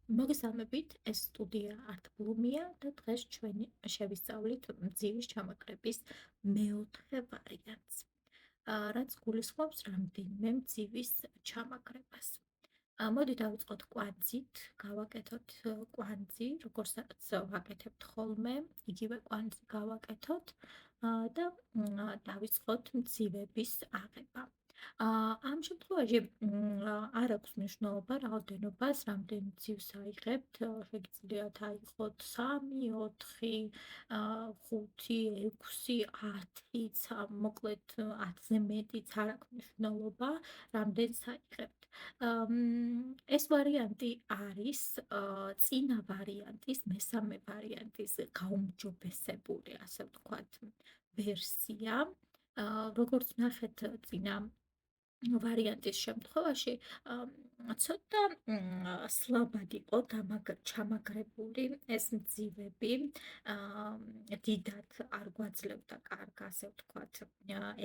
მოგესალმებით, ეს სტუდია Art Bloom-ია და დღეს ჩვენ შევისწავლით მძივის ჩამოკრების მეოთხე ვარიანტს, რაც გულისხმობს რამდენიმე მძივის ჩამოკრებას. მოდით დავიწყოთ კვანძით, გავაკეთოთ კვანძი, როგორცაც ვაკეთებთ ხოლმე, იგივე კვანძი გავაკეთოთ და დავიწყოთ მძივების აღება. ამ შემთხვევაში არ აქვს მნიშვნელობა რაოდენობას, რამდენი მძივს აიღებთ, შეგიძლიათ აიღოთ 3, 4, 5, 6, 10-იც, მოკლედ 10-ზე მეტიც არ აქვს მნიშვნელობა, რამდენს აიღებთ. ეს ვარიანტი არის წინა ვარიანტის, მესამე ვარიანტის გაუმჯობესებული, ასე ვთქვათ, ვერსია. როგორც ნახეთ წინა ვარიანტის შემთხვევაში ცოტა სლაბად იყო ჩამაგრებული ეს მძივები, დიდად არ გვაძლევდა კარგ, ასე ვთქვათ,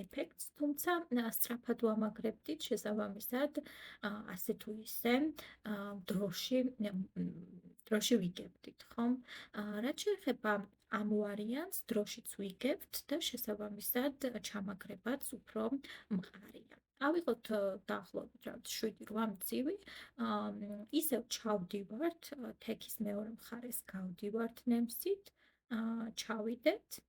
ეფექტს, თუმცა სწრაფად ვამაგრებდით, შესაბამისად, ასე თუ ისე დროში ვიგებდით, ხომ? რაც შეეხება ამ ვარიანტს, დროშიც ვიგებთ და შესაბამისად ჩამაგრებაც უფრო მყარია. ავიღოთ დაახლოებით 7-8 მძივი, ისევ ჩავდივართ, თექის მეორე მხარეს გავდივართ ნემსით, ჩავიდეთ.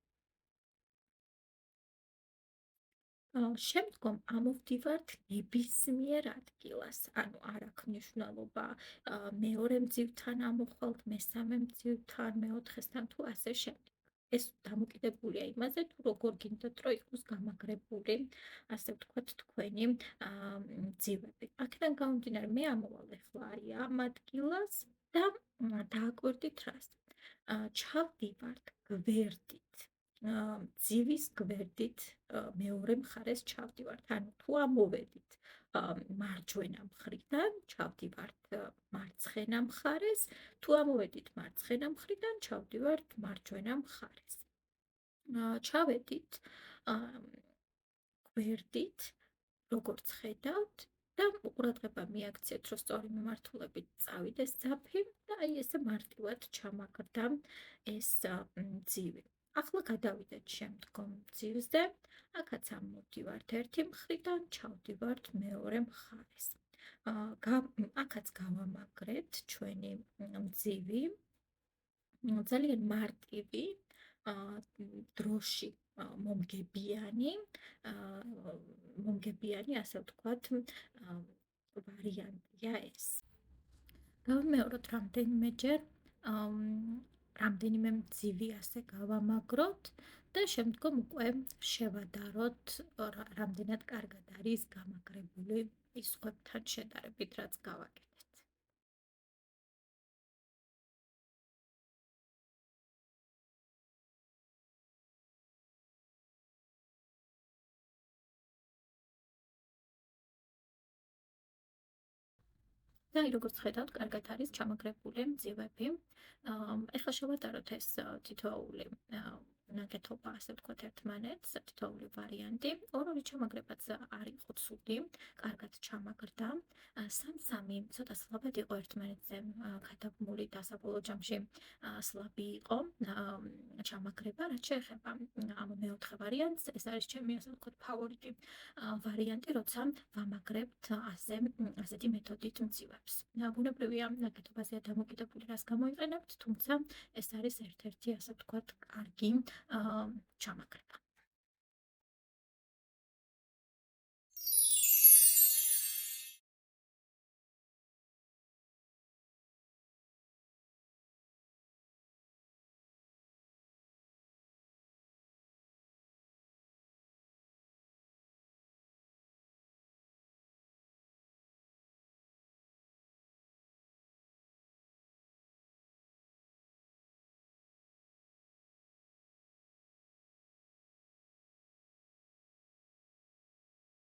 შემდგომ ამოვდივართ ნებისმიერ ადგილას, ანუ არ აქვს მნიშვნელობა მეორე მძივთან ამოხვალთ, მესამე მძივთან, მეოთხესთან თუ ასე შემდეგ. ეს დამოკიდებულია იმაზე, თუ როგორ გინდათ, რომ იყოს გამაგრებული, ასე ვთქვათ, თქვენი მძივები. აქედან გამომდინარე, მე ამოვალ ახლა ამ ადგილას და დააკვირდით რას. ჩავდივართ გვერდით. მძივის გვერდით მეორე მხარეს ჩავდივართ. ანუ თუ ამოვედით მარჯვენა მხრიდან, ჩავდივართ მარცხენა მხარეს, თუ ამოვედით მარცხენა მხრიდან, ჩავდივართ მარჯვენა მხარეს. ჩავედით გვერდით, როგორც ხედავთ და ყურადღება მიაქციეთ, რომ სწორი მიმართულებით წავიდეს ძაფი და აი ესე მარტივად ჩამაგრდა ეს მძივი. ახლა გადავიდეთ შემდგომ მძივზე, აქაც ამოვდივართ ერთი მხრიდან, ჩავდივართ მეორე მხარეს. აქაც გავამაგრეთ ჩვენი მძივი, ძალიან მარტივი, დროში მომგებიანი, ასე ვთქვათ, ვარიანტია ეს. გავიმეოროთ რამდენიმეჯერ, რამდენიმე მძივი ასე გავამაგროთ და შემდგომ უკვე შევადაროთ, რამდენად კარგად არის გამაგრებული ის სხვებთან შედარებით, რაც გავაკეთეთ. და როგორც ხედავთ, კარგად არის ჩამაგრებული მძივები. ეხლა შევადაროთ ეს თითოეული ნაკეთობა, ასე ვთქვათ, ერთმანეთს, თითოეული ვარიანტი. ორ-ორი ჩამაგრებაც არ იყო ცუდი, კარგად ჩამაგრდა. სამ-სამი ცოტა სლაბად იყო ერთმანეთზე გადაბმული და საბოლოო ჯამში სლაბი იყო ჩამაგრება. რაც შეეხება ამ მეოთხე ვარიანტს, ეს არის ჩემი, ასე ვთქვათ, ფავორიტი ვარიანტი, როცა ვამაგრებთ ასეთი მეთოდით მძივებს. ბუნებრივია, ნაკეთობაზეა დამოკიდებული, რას გამოიყენებთ, თუმცა ეს არის ერთ-ერთი, ასე ვთქვათ, კარგი ჩამაგრება.